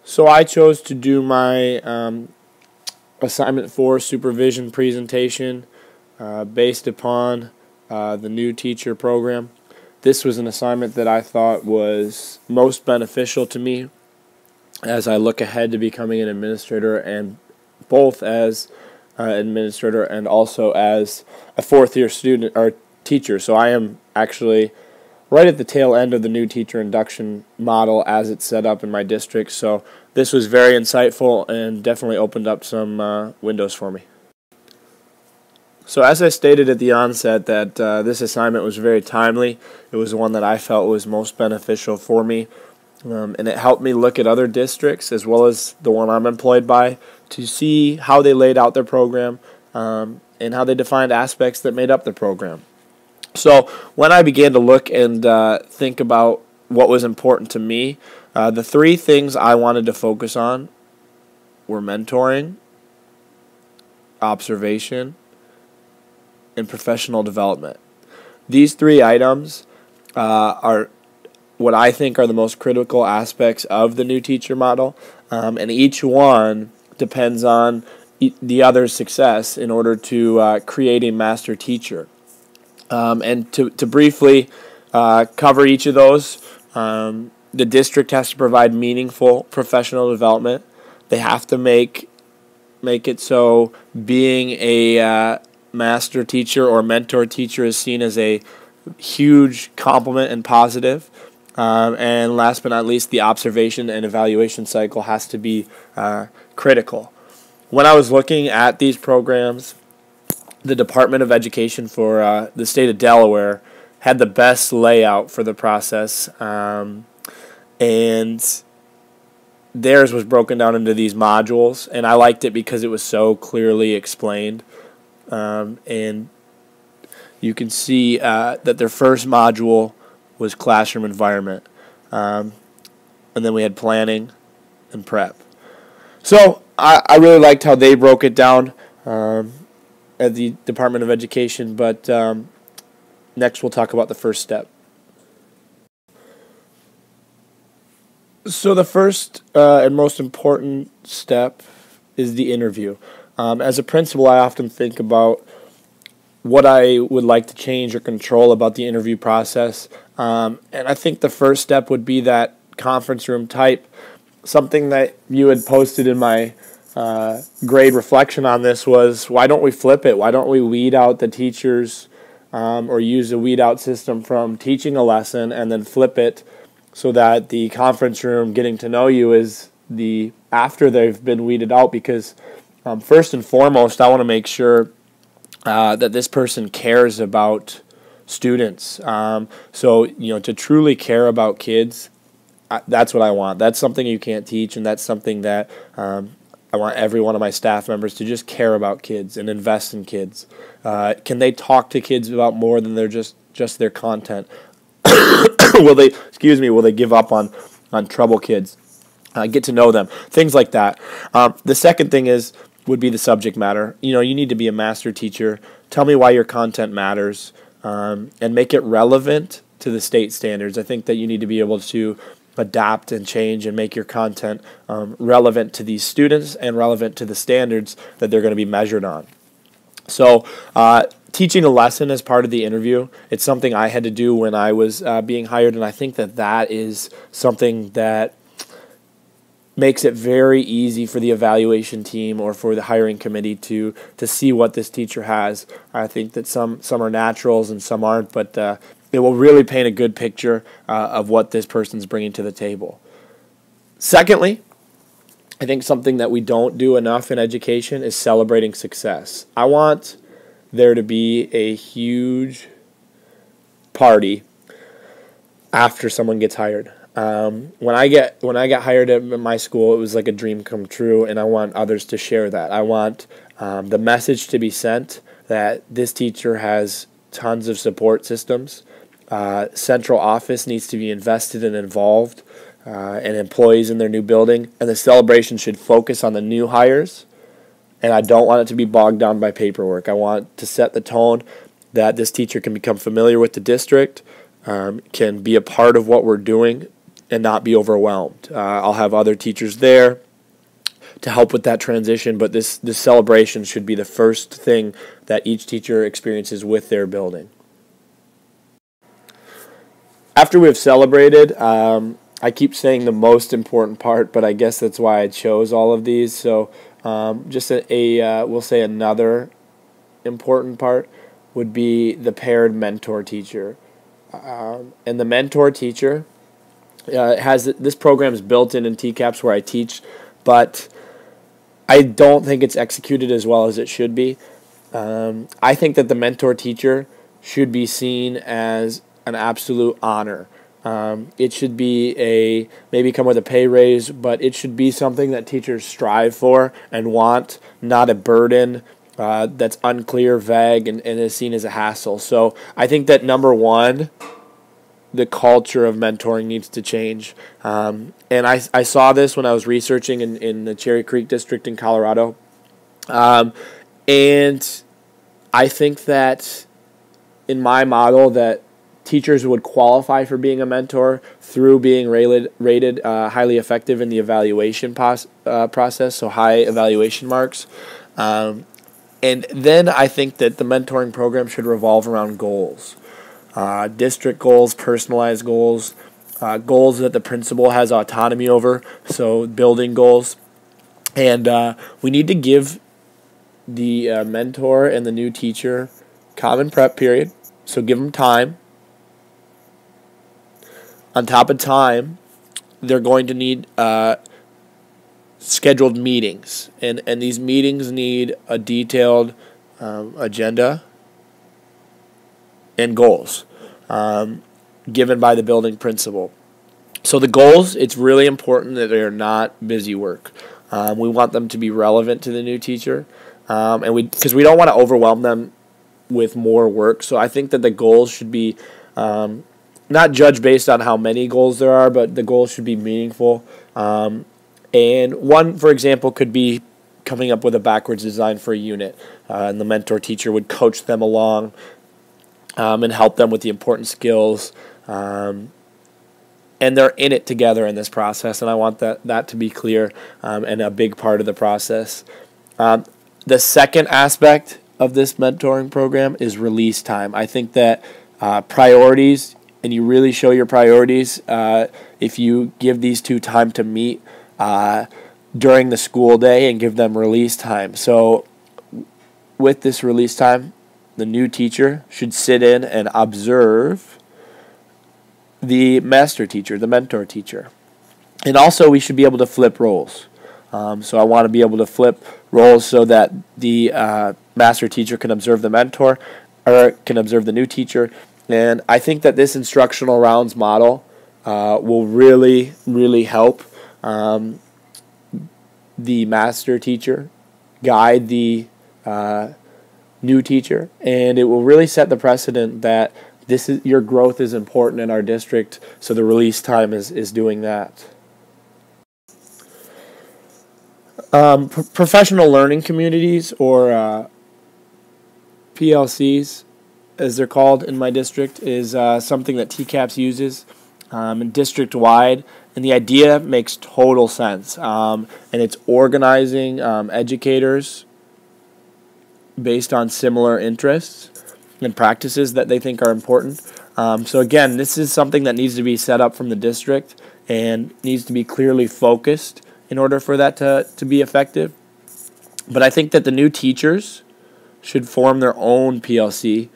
So I chose to do my assignment 4 supervision presentation based upon the new teacher program. This was an assignment that I thought was most beneficial to me as I look ahead to becoming an administrator, and both as administrator and also as a fourth-year student or teacher. So I am actually right at the tail end of the new teacher induction model as it's set up in my district. So this was very insightful and definitely opened up some windows for me. So as I stated at the onset that this assignment was very timely, it was the one that I felt was most beneficial for me. And it helped me look at other districts as well as the one I'm employed by to see how they laid out their program and how they defined aspects that made up the program. So when I began to look and think about what was important to me, the three things I wanted to focus on were mentoring, observation, and professional development. These three items are what I think are the most critical aspects of the new teacher model, and each one depends on the other's success in order to create a master teacher. And to briefly cover each of those, the district has to provide meaningful professional development. They have to make it so being a master teacher or mentor teacher is seen as a huge compliment and positive. And last but not least, the observation and evaluation cycle has to be critical. When I was looking at these programs, the Department of Education for the state of Delaware had the best layout for the process, and theirs was broken down into these modules, and I liked it because it was so clearly explained. And you can see that their first module was classroom environment, and then we had planning and prep. So I really liked how they broke it down at the Department of Education, but next we'll talk about the first step. So the first and most important step is the interview. As a principal, I often think about what I would like to change or control about the interview process, and I think the first step would be that conference room type. Something that you had posted in my grade reflection on this was, why don't we flip it? Why don't we weed out the teachers or use a weed out system from teaching a lesson and then flip it so that the conference room getting to know you is the after they've been weeded out, because first and foremost, I want to make sure that this person cares about students. So, to truly care about kids, that's what I want. That's something you can't teach, and that's something that I want every one of my staff members to just care about kids and invest in kids. Can they talk to kids about more than they're just their content? Will they give up on trouble kids? Get to know them, things like that. The second thing would be the subject matter. You need to be a master teacher. Tell me why your content matters, and make it relevant to the state standards. I think that you need to be able to adapt and change and make your content relevant to these students and relevant to the standards that they're going to be measured on. So teaching a lesson as part of the interview, it's something I had to do when I was being hired, and I think that is something that makes it very easy for the evaluation team or for the hiring committee to see what this teacher has. I think that some are naturals and some aren't, but it will really paint a good picture of what this person's bringing to the table. Secondly, I think something that we don't do enough in education is celebrating success. I want there to be a huge party after someone gets hired. When I got hired at my school, it was like a dream come true, and I want others to share that. I want the message to be sent that this teacher has tons of support systems. Central office needs to be invested and involved, and employees in their new building, and the celebration should focus on the new hires, and I don't want it to be bogged down by paperwork. I want to set the tone that this teacher can become familiar with the district, can be a part of what we're doing, and not be overwhelmed. I'll have other teachers there to help with that transition, but this celebration should be the first thing that each teacher experiences with their building. After we've celebrated, I keep saying the most important part, but I guess that's why I chose all of these. So just we'll say another important part would be the paired mentor teacher. And the mentor teacher has this program is built in TCAPS where I teach, but I don't think it's executed as well as it should be. I think that the mentor teacher should be seen as an absolute honor. It should be maybe come with a pay raise, but it should be something that teachers strive for and want, not a burden that's unclear, vague, and is seen as a hassle. So I think that number one, the culture of mentoring needs to change. And I saw this when I was researching in the Cherry Creek district in Colorado. And I think that in my model that teachers would qualify for being a mentor through being rated highly effective in the evaluation process, so high evaluation marks. And then I think that the mentoring program should revolve around goals. District goals, personalized goals, goals that the principal has autonomy over, so building goals. And we need to give the mentor and the new teacher common prep period, so give them time. On top of time, they're going to need scheduled meetings, and these meetings need a detailed agenda and goals given by the building principal. So the goals, it's really important that they are not busy work. We want them to be relevant to the new teacher, because we don't want to overwhelm them with more work. So I think that the goals should be not judged based on how many goals there are, but the goals should be meaningful. And one, for example, could be coming up with a backwards design for a unit, and the mentor teacher would coach them along and help them with the important skills. And they're in it together in this process, and I want that to be clear and a big part of the process. The second aspect of this mentoring program is release time. I think that priorities, and you really show your priorities if you give these two time to meet during the school day and give them release time. So with this release time, the new teacher should sit in and observe the master teacher, the mentor teacher. And also we should be able to flip roles. So I want to be able to flip roles so that the master teacher can observe the mentor or can observe the new teacher. And I think that this instructional rounds model will really, really help the master teacher guide the new teacher, and it will really set the precedent that your growth is important in our district, so the release time is doing that. Professional learning communities, or PLCs, as they're called in my district, is something that TCAPS uses district-wide, and the idea makes total sense. And it's organizing educators based on similar interests and practices that they think are important. So again, this is something that needs to be set up from the district and needs to be clearly focused in order for that to be effective. But I think that the new teachers should form their own PLC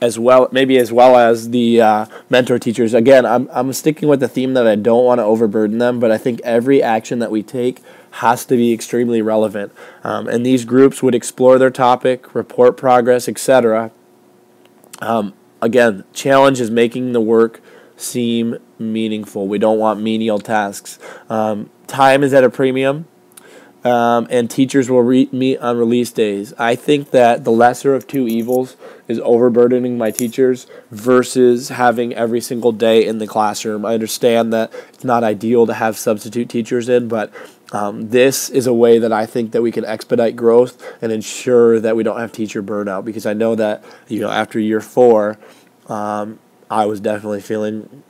as well as the mentor teachers. Again, I'm sticking with the theme that I don't want to overburden them, but I think every action that we take has to be extremely relevant. And these groups would explore their topic, report progress, etc. Again, challenge is making the work seem meaningful. We don't want menial tasks. Time is at a premium. And teachers will meet on release days. I think that the lesser of two evils is overburdening my teachers versus having every single day in the classroom. I understand that it's not ideal to have substitute teachers in, but this is a way that I think that we can expedite growth and ensure that we don't have teacher burnout, because I know that after year 4, I was definitely feeling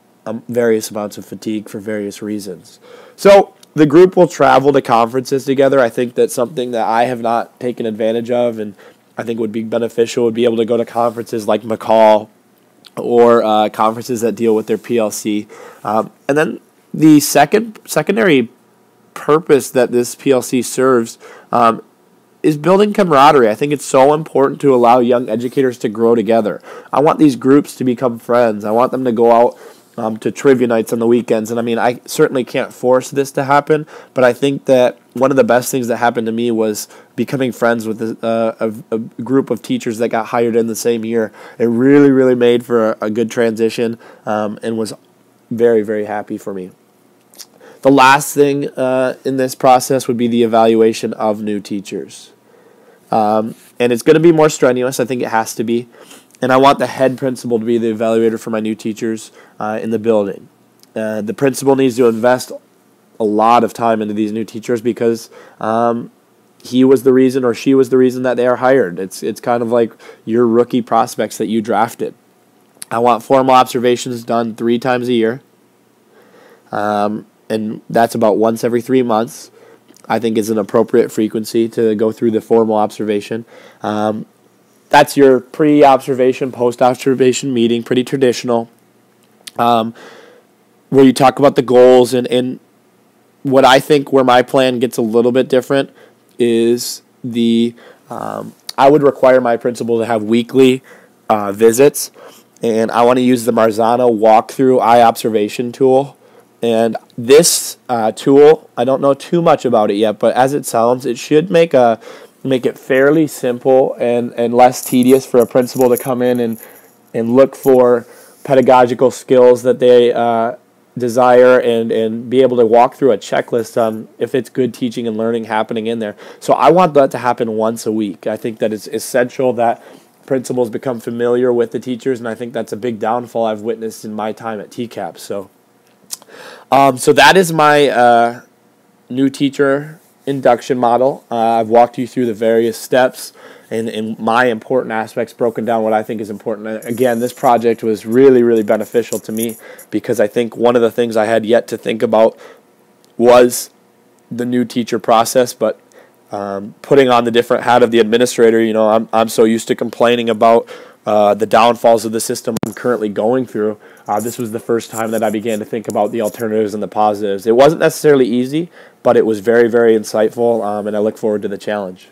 various amounts of fatigue for various reasons. So the group will travel to conferences together. I think that's something that I have not taken advantage of, and I think would be beneficial, would be able to go to conferences like McCall or conferences that deal with their PLC. And then the secondary purpose that this PLC serves is building camaraderie. I think it's so important to allow young educators to grow together. I want these groups to become friends. I want them to go out to trivia nights on the weekends. And I mean, I certainly can't force this to happen, but I think that one of the best things that happened to me was becoming friends with a group of teachers that got hired in the same year. It really, really made for a good transition and was very, very happy for me. The last thing in this process would be the evaluation of new teachers. And it's going to be more strenuous. I think it has to be. And I want the head principal to be the evaluator for my new teachers in the building. The principal needs to invest a lot of time into these new teachers because he was the reason or she was the reason that they are hired. It's kind of like your rookie prospects that you drafted. I want formal observations done 3 times a year. And that's about once every 3 months. I think is an appropriate frequency to go through the formal observation. That's your pre-observation, post-observation meeting, pretty traditional, where you talk about the goals. And what I think where my plan gets a little bit different is I would require my principal to have weekly visits, and I want to use the Marzano walkthrough eye observation tool. And this tool, I don't know too much about it yet, but as it sounds, it should make it fairly simple and less tedious for a principal to come in and look for pedagogical skills that they desire and be able to walk through a checklist on if it's good teaching and learning happening in there. So I want that to happen once a week. I think that it's essential that principals become familiar with the teachers, and I think that's a big downfall I've witnessed in my time at TCAP. So that is my new teacher induction model. I've walked you through the various steps and my important aspects, broken down what I think is important. Again, this project was really, really beneficial to me because I think one of the things I had yet to think about was the new teacher process, but putting on the different hat of the administrator, you know, I'm so used to complaining about the downfalls of the system I'm currently going through. This was the first time that I began to think about the alternatives and the positives. It wasn't necessarily easy, but it was very, very insightful, and I look forward to the challenge.